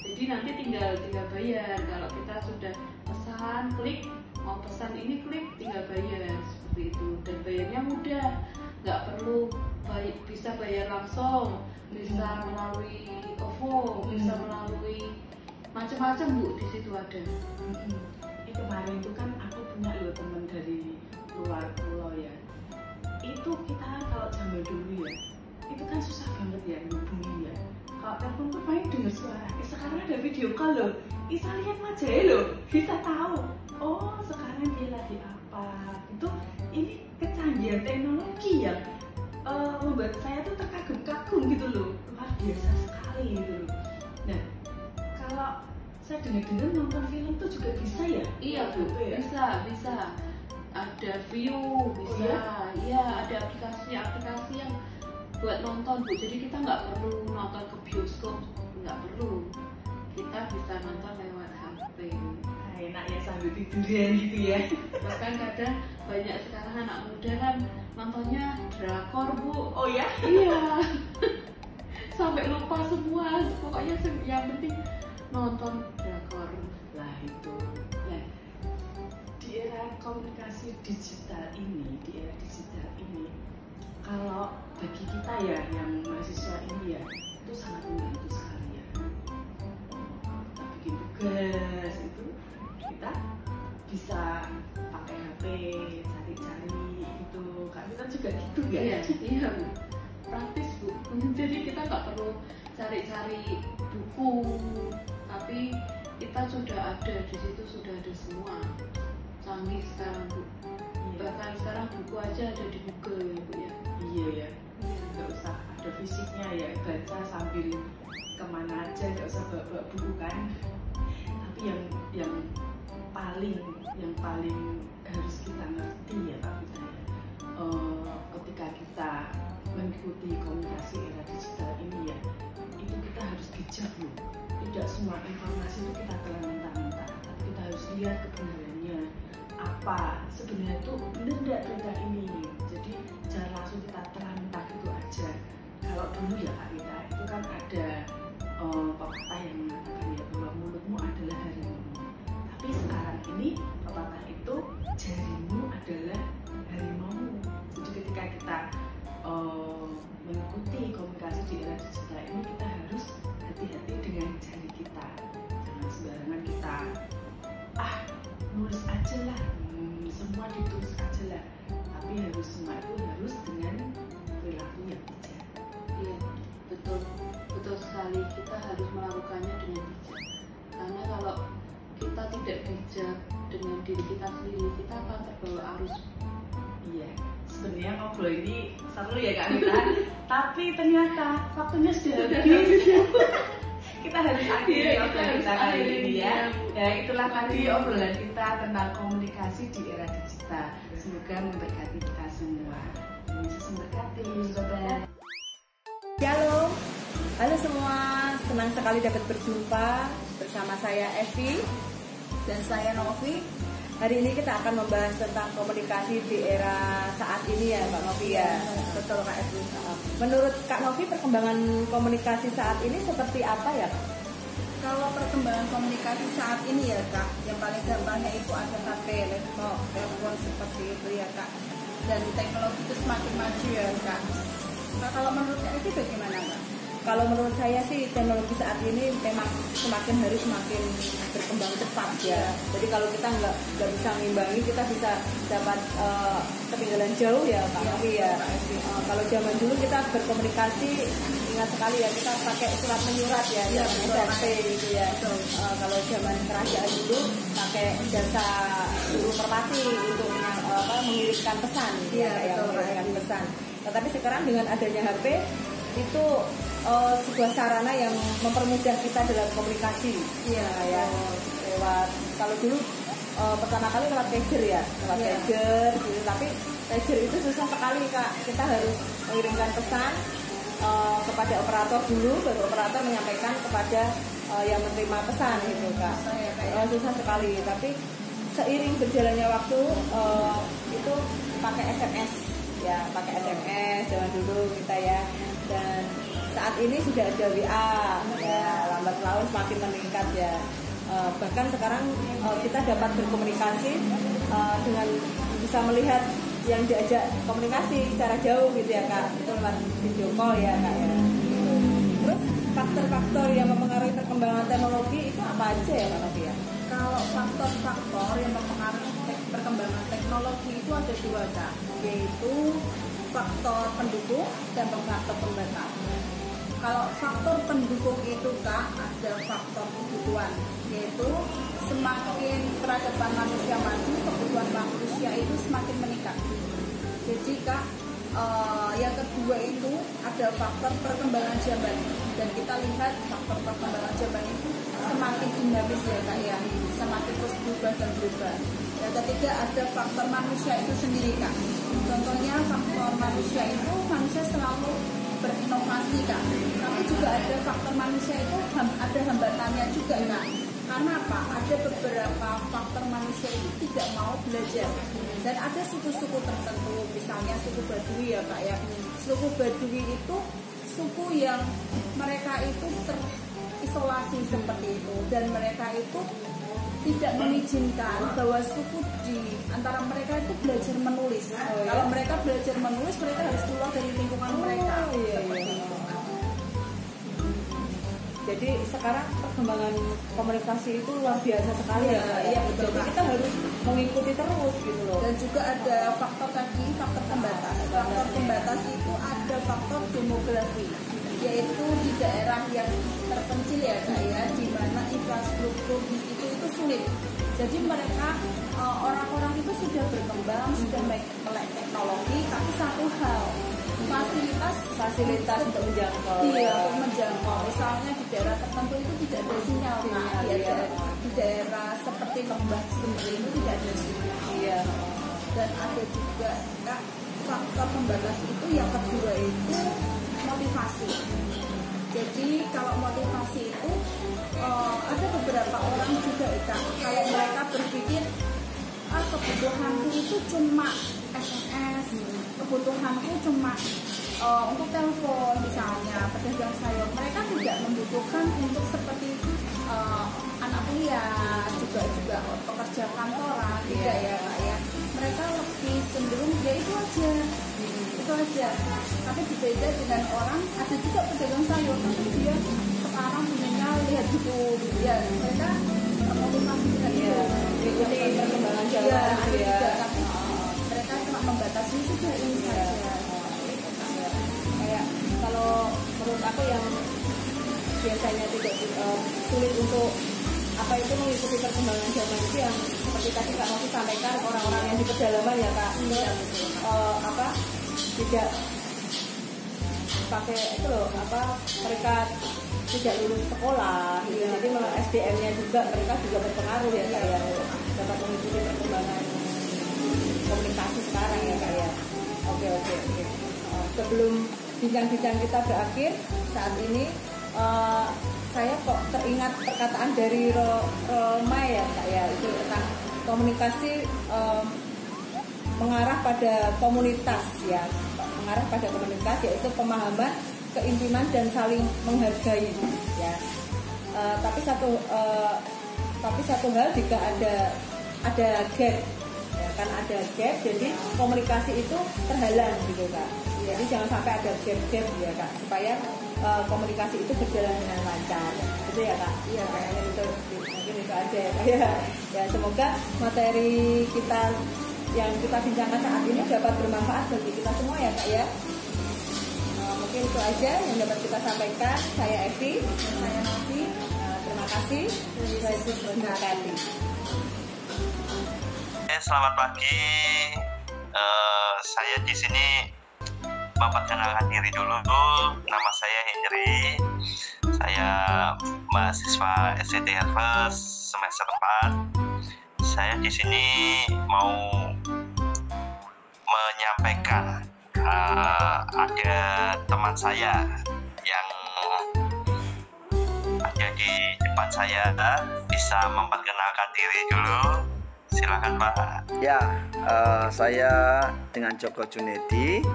Jadi nanti tinggal bayar. Kalau kita sudah pesan, klik, mau pesan ini klik, tinggal bayar seperti itu. Dan bayarnya mudah, nggak perlu bisa bayar langsung, bisa melalui OVO, bisa melalui macam-macam, Bu. Di situ ada. Kemarin itu kan aku punya loh teman dari luar pulau ya. Itu kita kalau zaman dulu ya, itu kan susah banget ya hubungi ya. Kalau telepon tuh paling dengar suara. Sekarang ada video call loh, bisa lihat wajahnya loh, bisa tahu. Oh sekarang dia lagi apa? Itu ini kecanggihan teknologi yang membuat saya tuh terkagum-kagum gitu loh, luar biasa sekali gitu loh. Nah kalau saya dengar nonton film tuh juga bisa ya? Iya, Bu, bisa. Ada view, bisa. Iya, ada aplikasi yang buat nonton, Bu. Jadi kita nggak perlu nonton ke bioskop, nggak perlu. Kita bisa nonton lewat HP. Nah, enak ya sambil tiduran gitu ya. Bahkan kadang banyak sekarang anak muda kan nontonnya drakor, Bu. Oh ya? Iya. Sampai lupa semua. Pokoknya yang penting nonton drakor. Lah itu. Nah, di era komunikasi digital ini, kalau bagi kita ya yang mahasiswa ini ya, itu sangat membantu sekali ya. Kita bikin tugas itu, kita bisa pakai HP, cari-cari gitu. Kak Vita juga gitu ya? Iya, Bu. Praktis, Bu. Jadi kita nggak perlu cari-cari buku, tapi kita sudah ada di situ, sudah ada semua. Canggih sekarang, Bu. Bahkan sekarang buku aja ada di Google ya, Bu ya. Iya ya, nggak usah ada fisiknya ya, baca sambil kemana aja, nggak usah bawa buku kan. Tapi yang paling harus kita ngerti ya Kak Vita ya, ketika kita mengikuti komunikasi era digital ini ya, itu kita harus bijak loh. Tidak semua informasi itu kita telan mentah-mentah, tapi kita harus lihat kebenarannya. Apa sebenarnya itu benar nggak berita ini? Jadi jangan langsung kita telan mentah gitu aja. Kalau dulu ya Kak Vita, itu kan ada pepatah yang mengatakan ya bahwa mulutmu adalah harimau. Tapi sekarang ini pepatah itu jarimu adalah harimaumu. Jadi ketika kita mengikuti komunikasi di era digital ini, kita harus hati-hati dengan jari kita. Jangan sembarangan kita nulis aja lah, semua ditulis aja lah. Tapi semua itu harus dengan perilaku yang bijak. Iya, betul sekali. Kita harus melakukannya dengan bijak. Karena kalau kita tidak bijak dengan diri kita sendiri, kita akan terbawa arus. Iya, sebenarnya ngobrol ini seru ya Kak Vita. Tapi ternyata waktunya sudah habis. Kita harus akhiri obrolan kita kali ini ya. Ya itulah tadi obrolan kita tentang komunikasi di era digital. Semoga memberkati kita semua. Yesus memberkati, sobat. Halo semua, senang sekali dapat berjumpa bersama saya Evi dan saya Novi. Hari ini kita akan membahas tentang komunikasi di era saat ini ya Kak Novi ya. Betul Kak Evi. Menurut Kak Novi perkembangan komunikasi saat ini seperti apa ya Kak? Kalau perkembangan komunikasi saat ini ya Kak, yang paling gampangnya itu ada HP, laptop, telepon seperti itu ya Kak. Dan teknologi itu semakin maju ya Kak. Nah, kalau menurut Kak Evi bagaimana Kak? Kalau menurut saya sih teknologi saat ini memang semakin hari semakin berkembang cepat ya. Jadi kalau kita nggak bisa ngimbangi, kita bisa dapat ketinggalan jauh ya Pak Novi ya. Kalau zaman dulu kita berkomunikasi, ingat sekali ya, kita pakai surat menyurat ya, SMP gitu ya. Kalau zaman kerajaan dulu pakai jasa guru merpati untuk mengirimkan pesan, mengirimkan pesan. Tetapi sekarang dengan adanya HP itu sebuah sarana yang mempermudah kita dalam komunikasi. Iya ya. Lewat kalau dulu pertama kali lewat pager ya, pager gitu. Tapi pager itu susah sekali Kak. Kita harus mengirimkan pesan kepada operator dulu, baru operator menyampaikan kepada yang menerima pesan gitu Kak. Susah sekali. Tapi seiring berjalannya waktu itu pakai SMS ya, pakai SMS zaman dulu kita ya. Dan saat ini sudah ada WA ya, lambat laun semakin meningkat ya. Bahkan sekarang kita dapat berkomunikasi dengan bisa melihat yang diajak komunikasi secara jauh gitu ya Kak. Itu lewat video call ya Kak ya. Terus faktor-faktor yang mempengaruhi perkembangan teknologi itu apa aja ya Kak Novi ya? Kalau faktor-faktor yang mempengaruhi perkembangan teknologi itu ada dua Kak, yaitu faktor pendukung dan faktor pembatas. Kalau faktor pendukung itu Kak, ada faktor kebutuhan, yaitu semakin peradaban manusia maju, kebutuhan manusia itu semakin meningkat. Jadi Kak, yang kedua itu ada faktor perkembangan zaman, dan kita lihat faktor perkembangan zaman itu semakin dinamis ya Kak ya, semakin terus berubah dan berubah. Yang ketiga ada faktor manusia itu sendiri Kak. Contohnya faktor manusia itu manusia selalu berinovasi Kak. Tapi juga ada faktor manusia itu ada hambatannya juga Kak. Karena apa? Ada beberapa faktor manusia itu tidak mau belajar. Dan ada suku-suku tertentu, misalnya suku Baduy ya Kak ya. Suku Baduy itu suku yang mereka itu terisolasi seperti itu, dan mereka itu tidak mengizinkan bahwa suku di antara mereka itu belajar menulis. Kalau mereka belajar menulis, mereka harus keluar dari lingkungan mereka. Seperti itu. Jadi sekarang perkembangan komunikasi itu luar biasa sekali ya Kak. Iya betul. Jadi kita harus mengikuti terus gitu loh. Dan juga ada faktor tadi, faktor pembatas. Faktor pembatas itu ada faktor demografi, yaitu di daerah yang terpencil ya Kak ya, di mana infrastruktur di situ itu sulit. Jadi mereka orang-orang itu sudah berkembang, sudah melek teknologi, tapi satu hal, fasilitas untuk menjangkau. Iya, untuk menjangkau. Misalnya di daerah tertentu itu tidak ada sinyal, di daerah seperti lembah seperti itu tidak ada sinyal. Iya. Dan ada juga Kak, faktor pembatas itu yang kedua itu motivasi. Jadi kalau motivasi itu ada beberapa orang juga Kak, kayak mereka berpikir kebutuhanku itu cuma SMS, kebutuhanku cuma untuk telepon misalnya pedagang sayur. Mereka tidak membutuhkan untuk seperti anak kuliah, juga pekerja kantoran, tidak ya Kak ya. Mereka lebih cenderung ya itu aja. Tapi berbeda dengan orang, ada juga pedagang sayur, tapi dia sekarang punyanya lihat YouTube ya, mereka motivasi dengan ikuti perkembangan zaman ya. Tapi mereka cuma membatasi sudah ini saja. Kayak kalau menurut aku yang biasanya tidak sulit untuk apa itu mengikuti perkembangan zaman itu yang seperti tadi Kak Novi sampaikan, orang-orang yang di pedalaman ya Kak, tidak pakai itu loh, mereka tidak lulus sekolah gitu. Jadi SDM-nya juga mereka juga berpengaruh ya Kak ya, dapat mengikuti perkembangan komunikasi sekarang ya Kak ya. Oke. Sebelum bincang-bincang kita berakhir saat ini, saya kok teringat perkataan dari Roma ya Kak ya, itu tentang komunikasi mengarah pada komunitas ya, mengarah pada komunitas, yaitu pemahaman, keintiman dan saling menghargai ya. Tapi satu hal jika ada gap ya, kan ada gap, jadi komunikasi itu terhalang gitu Kak. Jadi jangan sampai ada gap-gap ya Kak, supaya komunikasi itu berjalan dengan lancar. Gitu ya Kak. Iya, kayaknya itu mungkin itu aja ya Kak ya. Ya semoga materi kita yang kita bincangkan saat ini dapat bermanfaat bagi kita semua ya Kak ya. Mungkin itu aja yang dapat kita sampaikan. Saya Evi, saya Novi. Terima kasih. Terima kasih. Selamat pagi. Saya di sini memperkenalkan diri dulu. Nama saya Henry. Saya mahasiswa SCT Harvest semester 4. Saya di sini mau menyampaikan ada teman saya yang ada di depan saya, bisa memperkenalkan diri dulu. Silakan Pak. Ya, saya dengan Joko Junedi.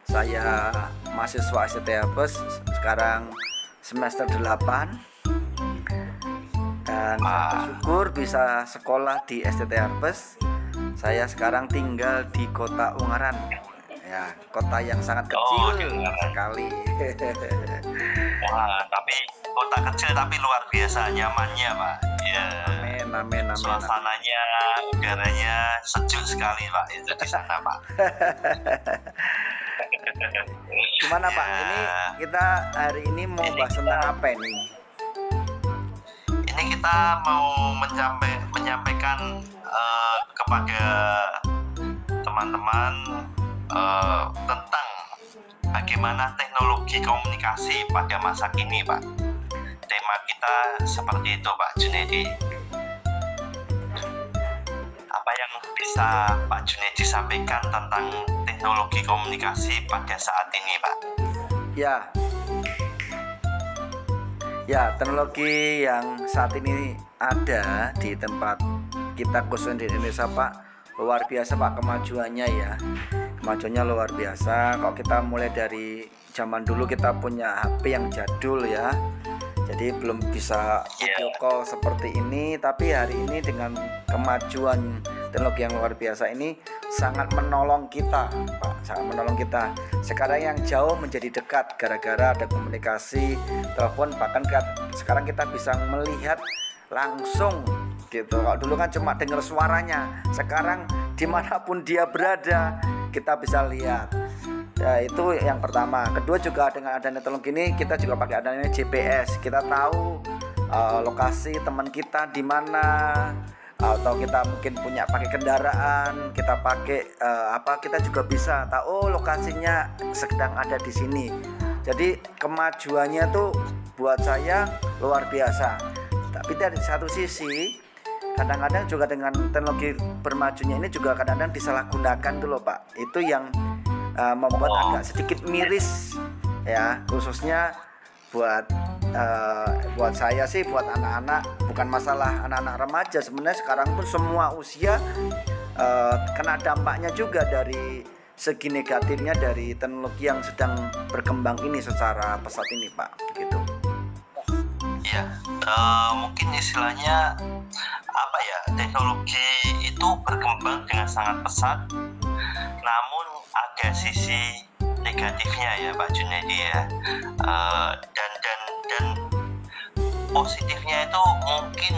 Saya mahasiswa SCT Harvest sekarang semester 8. Dan bersyukur bisa sekolah di SCT Harvest. Saya sekarang tinggal di Kota Ungaran. Ya, kota yang sangat kecil sekali. Wah, tapi kota kecil tapi luar biasa nyamannya Pak. Ya. Amin. Suasananya, udaranya sejuk sekali Pak itu di sana Pak. Gimana Pak? Ini kita hari ini mau bahas tentang apa ini? Ini kita mau menyampaikan kepada teman-teman tentang bagaimana teknologi komunikasi pada masa kini Pak. Tema kita seperti itu Pak Junedi. Apa yang bisa Pak Junedi sampaikan tentang teknologi komunikasi pada saat ini Pak? Ya, teknologi yang saat ini ada di tempat kita khususnya di Indonesia Pak, luar biasa Pak kemajuannya ya. Kemajuannya luar biasa. Kalau kita mulai dari zaman dulu kita punya HP yang jadul ya, jadi belum bisa video call seperti ini. Tapi hari ini dengan kemajuan teknologi yang luar biasa ini sangat menolong kita Pak, sangat menolong kita. Sekarang yang jauh menjadi dekat gara-gara ada komunikasi telepon, bahkan sekarang kita bisa melihat langsung gitu. Kalau dulu kan cuma dengar suaranya, sekarang dimanapun dia berada kita bisa lihat. Ya, itu yang pertama. Kedua juga dengan adanya teknologi ini kita juga pakai adanya GPS. Kita tahu lokasi teman kita di mana, atau kita mungkin punya pakai kendaraan, kita pakai kita juga bisa tahu lokasinya sedang ada di sini. Jadi kemajuannya tuh buat saya luar biasa. Tapi dari satu sisi kadang-kadang juga dengan teknologi bermajunya ini juga kadang-kadang disalahgunakan tuh loh Pak. Itu yang membuat agak sedikit miris ya, khususnya buat saya sih, buat anak-anak. Bukan masalah anak-anak remaja, sebenarnya sekarang pun semua usia kena dampaknya juga dari segi negatifnya dari teknologi yang sedang berkembang ini secara pesat ini Pak, gitu. Ya, mungkin istilahnya apa ya, teknologi itu berkembang dengan sangat pesat, namun ada sisi negatifnya ya Pak Junedi ya, dan positifnya itu mungkin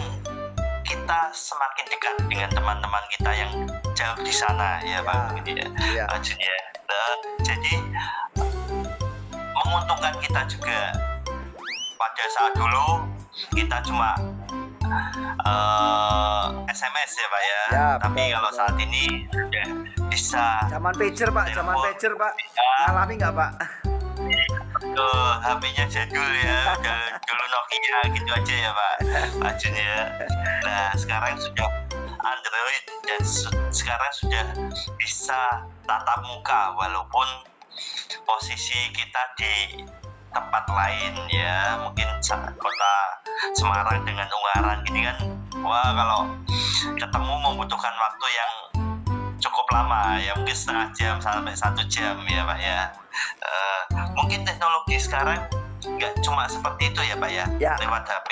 kita semakin dekat dengan teman-teman kita yang jauh di sana ya Pak Pak Junedi ya. Jadi menguntungkan kita juga. Pada saat dulu kita cuma SMS ya Pak ya, tapi kalau saat ini udah bisa zaman pager Pak, ngalami nggak Pak? HP-nya jadul ya, dulu Nokia gitu aja ya Pak Jun ya. Nah sekarang sudah Android dan sekarang sudah bisa tatap muka, walaupun posisi kita di tempat lain ya, mungkin kota Semarang dengan Ungaran gini kan, wah kalau ketemu membutuhkan waktu yang cukup lama ya, mungkin setengah jam sampai 1 jam ya Pak ya. Mungkin teknologi sekarang nggak cuma seperti itu ya Pak ya, lewat HP.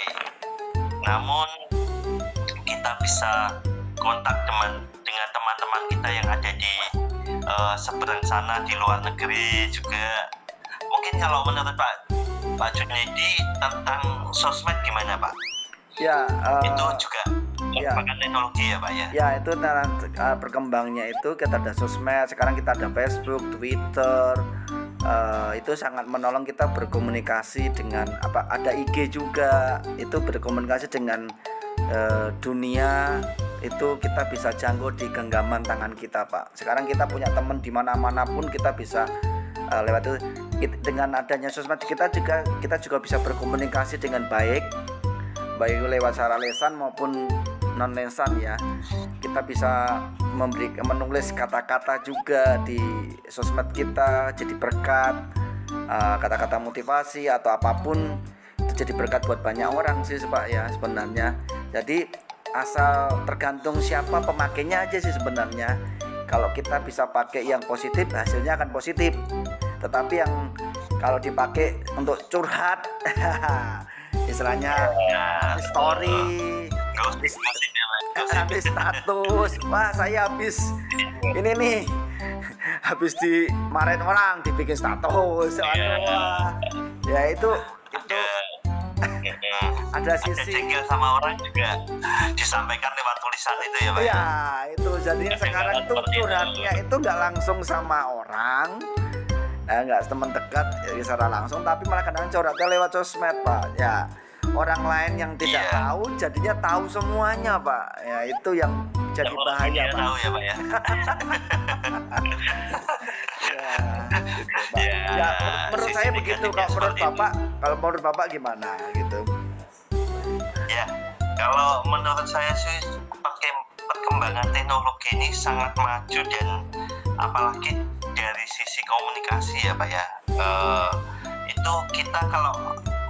Namun kita bisa kontak dengan teman-teman kita yang ada di seberang sana di luar negeri juga. Mungkin kalau menurut Pak Junedi tentang sosmed gimana Pak? Ya, itu juga merupakan teknologi ya Pak ya? Ya, itu berkembangnya itu kita ada sosmed, sekarang kita ada Facebook, Twitter, itu sangat menolong kita berkomunikasi dengan ada IG juga, itu berkomunikasi dengan dunia, itu kita bisa jangkau di genggaman tangan kita Pak. Sekarang kita punya teman di mana-mana pun kita bisa lewat itu. Dengan adanya sosmed kita juga bisa berkomunikasi dengan baik lewat secara lesan maupun non lesan ya. Kita bisa menulis kata-kata juga di sosmed kita, jadi berkat, kata-kata motivasi atau apapun itu jadi berkat buat banyak orang sih Pak ya sebenarnya. Jadi asal tergantung siapa pemakainya aja sih sebenarnya. Kalau kita bisa pakai yang positif, hasilnya akan positif. Tetapi yang kalau dipakai untuk curhat, istilahnya story, habis status, wah saya habis ini nih, habis dimarahin orang, dibikin status, wah, ya itu ada sisi jengkel sama orang juga disampaikan lewat tulisan itu ya Pak? Ya itu jadinya sekarang itu curhatnya itu nggak langsung sama orang, nggak teman dekat secara langsung, tapi malah kadang curhatnya lewat sosmed Pak. Ya orang lain yang tidak tahu jadinya tahu semuanya Pak. Ya itu yang jadi bahaya Pak. Tahu ya Pak ya. Gitu, Pak. Ya menurut saya begitu. Kalau menurut Bapak gimana gitu? Ya kalau menurut saya sih perkembangan teknologi ini sangat maju, dan apalagi dari sisi komunikasi ya Pak ya, itu kita kalau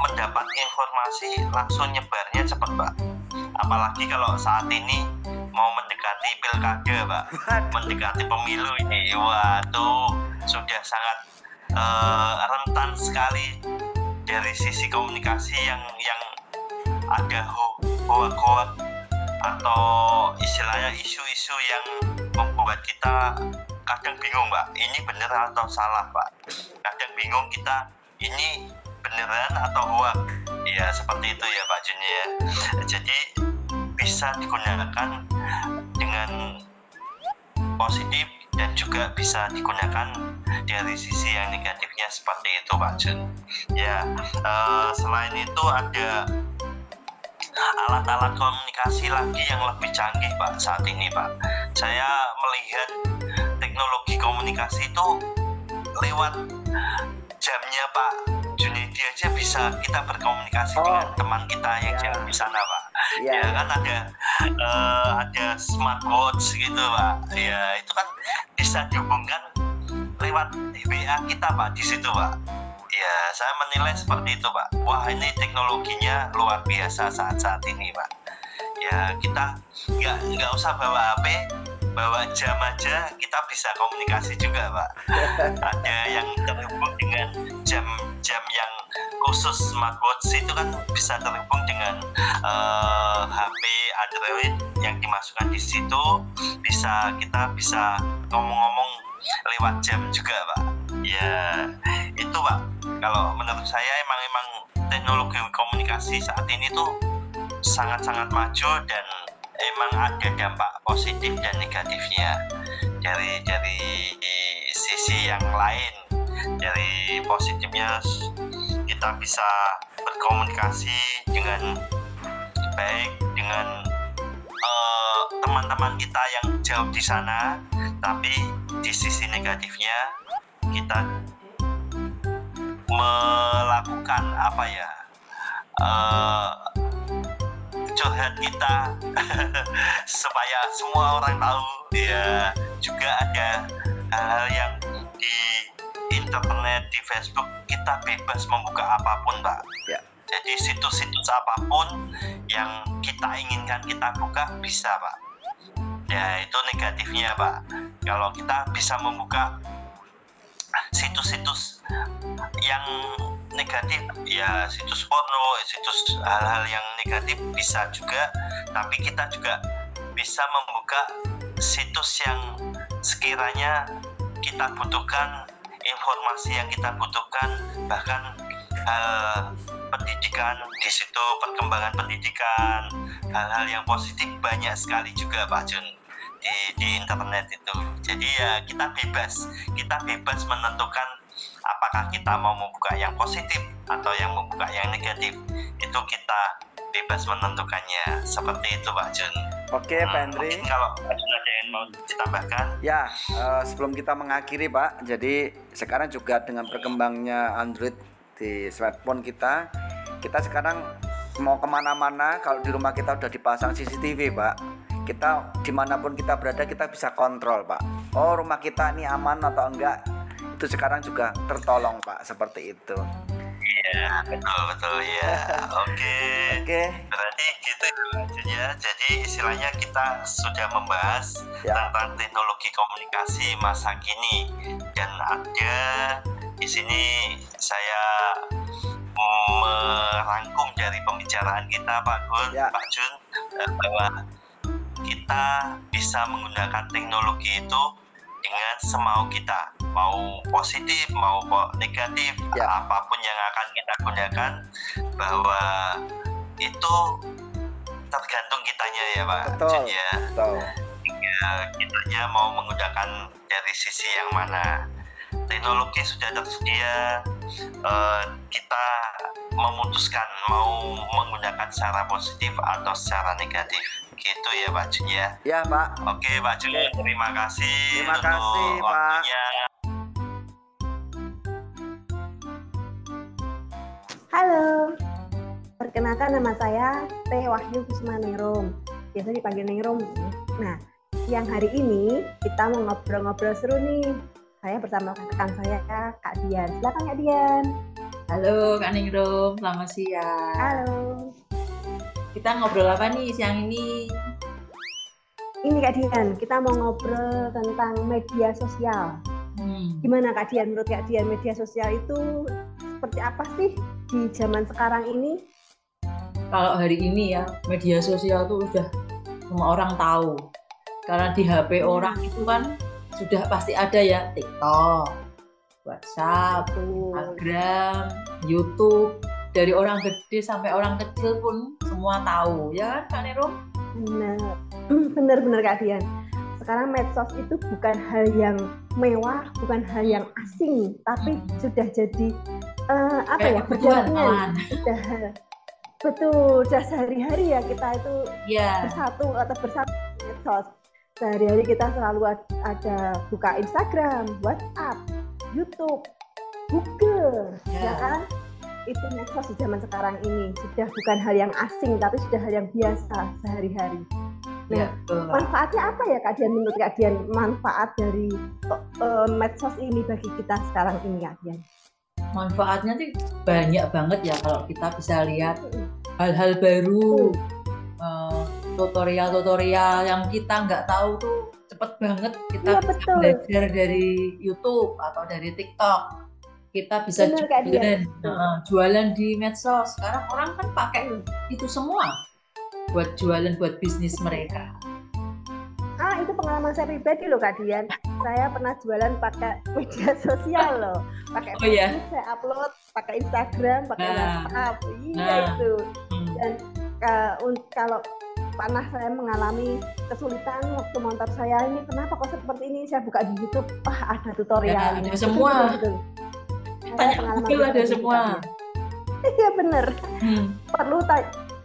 mendapat informasi langsung nyebarnya cepat Pak. Apalagi kalau saat ini mau mendekati pilkada Pak, mendekati pemilu ini, waduh sudah sangat rentan sekali dari sisi komunikasi yang ada hoak-hoak atau istilahnya isu-isu yang membuat kita kadang bingung Pak, ini benar atau salah Pak. Kadang bingung kita, ini beneran atau hoak. Ya seperti itu ya Pak Jun ya. Jadi bisa digunakan dengan positif dan juga bisa digunakan dari sisi yang negatifnya seperti itu Pak Jun. Ya selain itu ada alat-alat komunikasi lagi yang lebih canggih Pak saat ini Pak. Saya melihat teknologi komunikasi itu lewat jamnya Pak Junedi aja bisa kita berkomunikasi dengan teman kita yang jauh di sana Pak. Ya kan ada smartwatch gitu Pak. Ya itu kan bisa dihubungkan lewat WA kita Pak di situ Pak. Ya saya menilai seperti itu Pak. Wah ini teknologinya luar biasa saat ini Pak. Ya kita nggak usah bawa HP, bawa jam aja kita bisa komunikasi juga Pak. Ada yang terhubung dengan jam yang khusus smartwatch itu kan bisa terhubung dengan HP Android yang dimasukkan di situ, kita bisa ngomong-ngomong lewat jam juga Pak. Ya itu Pak, kalau menurut saya emang teknologi komunikasi saat ini tuh sangat-sangat maju, dan emang ada dampak positif dan negatifnya. Dari sisi yang lain, dari positifnya kita bisa berkomunikasi dengan baik dengan teman-teman kita yang jauh di sana, tapi di sisi negatifnya kita melakukan curhat kita supaya semua orang tahu. Ya juga ada hal-hal yang internet, di Facebook, kita bebas membuka apapun, Pak. Ya. Jadi situs-situs apapun yang kita inginkan kita buka bisa, Pak. Ya, itu negatifnya, Pak. Kalau kita bisa membuka situs-situs yang negatif, ya situs porno, situs hal-hal yang negatif bisa juga, tapi kita juga bisa membuka situs yang sekiranya kita butuhkan, informasi yang kita butuhkan, bahkan hal pendidikan di situ, perkembangan pendidikan, hal-hal yang positif banyak sekali juga, Pak Jun, di internet itu. Jadi ya kita bebas menentukan apakah kita mau membuka yang positif atau yang membuka yang negatif. Itu kita bebas menentukannya, seperti itu, Pak Jun. Oke, Pak Henry. Mungkin kalau Pak Jun ada yang mau ditambahkan? Ya, sebelum kita mengakhiri, Pak, jadi sekarang juga dengan berkembangnya Android di smartphone kita sekarang mau kemana-mana, kalau di rumah kita udah dipasang CCTV, Pak, kita dimanapun kita berada kita bisa kontrol, Pak. Oh, rumah kita ini aman atau enggak, itu sekarang juga tertolong, Pak, seperti itu. Iya, betul ya. Oke. Berarti gitu ya. Jadi istilahnya kita sudah membahas tentang teknologi komunikasi masa kini, dan ada di sini saya merangkum dari pembicaraan kita, Pak Jun, bahwa kita bisa menggunakan teknologi itu dengan semau kita, mau positif mau negatif, apapun yang akan kita gunakan, bahwa itu tergantung kitanya ya, Pak Jun ya. Kitanya mau menggunakan dari sisi yang mana. Teknologi sudah tersedia, kita memutuskan mau menggunakan secara positif atau secara negatif, gitu ya, Pak Jun ya. Ya, Pak. Oke, Pak Jun, terima kasih. Terima kasih, Pak. Waktunya. Halo, perkenalkan nama saya Teh Wahyu Kusuma Ningrum, biasa dipanggil Ningrum. Nah, siang hari ini kita mau ngobrol-ngobrol seru nih. Saya bersama rekan saya, Kak Dian. Silakan, Kak Dian. Halo, Kak Ningrum. Selamat siang. Halo. Kita ngobrol apa nih siang ini? Ini, Kak Dian, kita mau ngobrol tentang media sosial. Gimana, Kak Dian? Menurut Kak Dian, media sosial itu seperti apa sih di zaman sekarang ini? Kalau hari ini ya, media sosial itu udah semua orang tahu. Karena di HP orang itu kan sudah pasti ada ya, TikTok, WhatsApp, Instagram, YouTube. Dari orang gede sampai orang kecil pun semua tahu, ya kan, Kak Nero? Benar Kak Dian. Sekarang medsos itu bukan hal yang mewah, bukan hal yang asing, tapi sudah jadi berdampingan. Sudah sehari-hari ya kita itu bersatu medsos. Sehari-hari kita selalu ada buka Instagram, WhatsApp, YouTube, Google, ya kan? Itu medsos di zaman sekarang ini sudah bukan hal yang asing, tapi sudah hal yang biasa sehari-hari. Nah, manfaatnya apa ya, Kak Dian? Menurut Kak Dian, manfaat dari medsos ini bagi kita sekarang ini, Kak Dian? Manfaatnya sih banyak banget ya, kalau kita bisa lihat hal-hal baru. Tutorial yang kita nggak tahu tuh cepet banget kita bisa belajar dari YouTube atau dari TikTok. Kita bisa jualan di medsos. Sekarang orang kan pakai itu semua buat jualan, buat bisnis mereka. Itu pengalaman saya pribadi loh, Kak Dian. Saya pernah jualan pakai media sosial loh. Pakai Facebook, saya upload, pakai Instagram, pakai WhatsApp. Iya itu. Dan kalau pernah saya mengalami kesulitan waktu motor saya ini, kenapa kok seperti ini, saya buka di YouTube, ada tutorial. Ada semua. Tanya Google ada semua. Iya bener.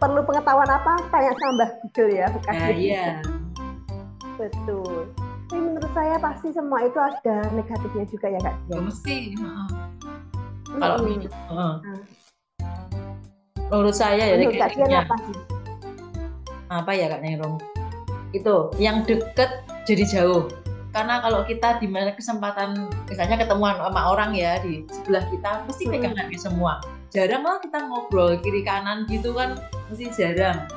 Perlu pengetahuan apa, tanya sama Mbah Google ya. Iya. Betul. Tapi menurut saya pasti semua itu ada negatifnya juga ya, Kak. Ya mesti. Kalau menurut saya ya negatifnya apa ya, Kak Nero? Itu yang deket jadi jauh, karena kalau kita di mana kesempatan misalnya ketemuan sama orang ya di sebelah kita pasti pegang HP semua. Jarang lah kita ngobrol kiri kanan gitu kan, mesti jarang.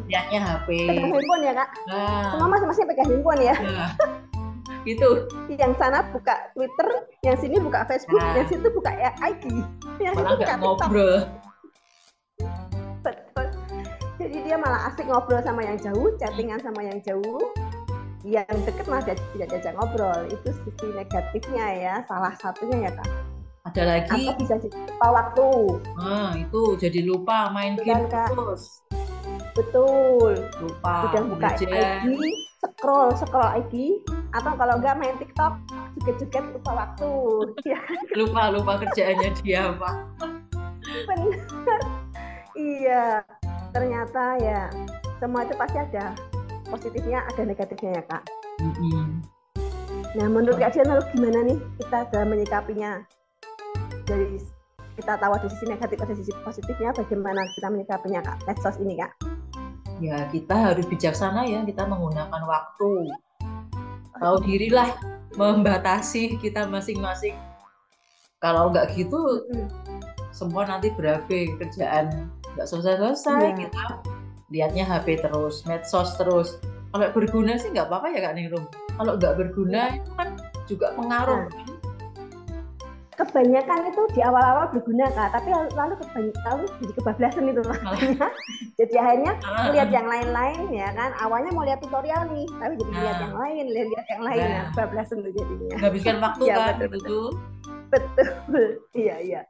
Lihatnya HP. Pegang handphone ya kak? Nah. Semua masing-masing pegang handphone ya? Nah. Gitu. Yang sana buka Twitter, yang sini buka Facebook, yang situ buka IG. Yang malah nggak ngobrol. Betul. Jadi dia malah asik ngobrol sama yang jauh, chattingan sama yang jauh. Yang deket malah tidak diajak ngobrol. Itu sisi negatifnya ya, salah satunya ya kak. Ada lagi. Atau bisa lupa waktu. Itu jadi lupa main game terus. Betul. Lupa. Udah buka IG, scroll IG, atau kalau enggak main TikTok, joget-joget lupa waktu. lupa kerjaannya dia apa. Benar. Iya. Ternyata ya semua itu pasti ada positifnya, ada negatifnya ya kak. Nah menurut Kak Dian gimana nih kita dalam menyikapinya? Dari kita tahu ada sisi negatif, ada sisi positifnya, bagaimana kita menyikapinya kak, medsos ini kak? Ya kita harus bijaksana ya, kita menggunakan waktu. Tahu dirilah, membatasi kita masing-masing. Kalau nggak gitu, semua nanti berabe, kerjaan nggak selesai-selesai. Kita lihatnya HP terus, medsos terus. Kalau berguna sih nggak apa-apa ya Kak Ningrum. Kalau nggak berguna itu kan juga pengaruh. Kebanyakan itu di awal-awal berguna Kak, tapi lalu jadi kebablasan itu makanya. Jadi akhirnya lihat yang lain-lain ya kan. Awalnya mau lihat tutorial nih, tapi jadi lihat yang lain, lihat yang lain, ya kebablasan tuh jadinya. Habiskan waktu ya, kan betul. Betul. Iya.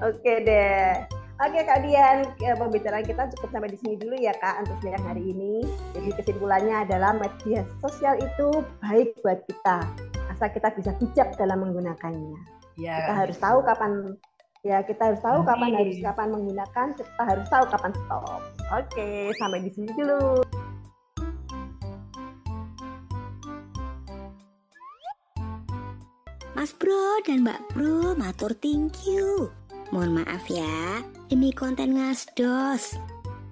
Oke deh. Oke Kak Dian, pembicaraan kita cukup sampai di sini dulu ya Kak untuk siang hari ini. Jadi kesimpulannya adalah media sosial itu baik buat kita, asal kita bisa bijak dalam menggunakannya. Ya, kita harus tahu kapan kapan menggunakan, kita harus tahu kapan stop. Oke, sampai di sini dulu. Mas Bro dan Mbak Bro, matur thank you. Mohon maaf ya, demi konten ngasdos.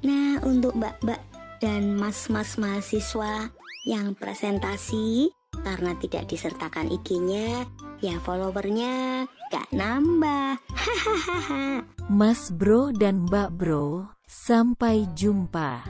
Nah, untuk mbak-mbak dan mas-mas mahasiswa yang presentasi karena tidak disertakan IG-nya, ya followernya gak nambah. Mas Bro dan Mbak Bro, sampai jumpa.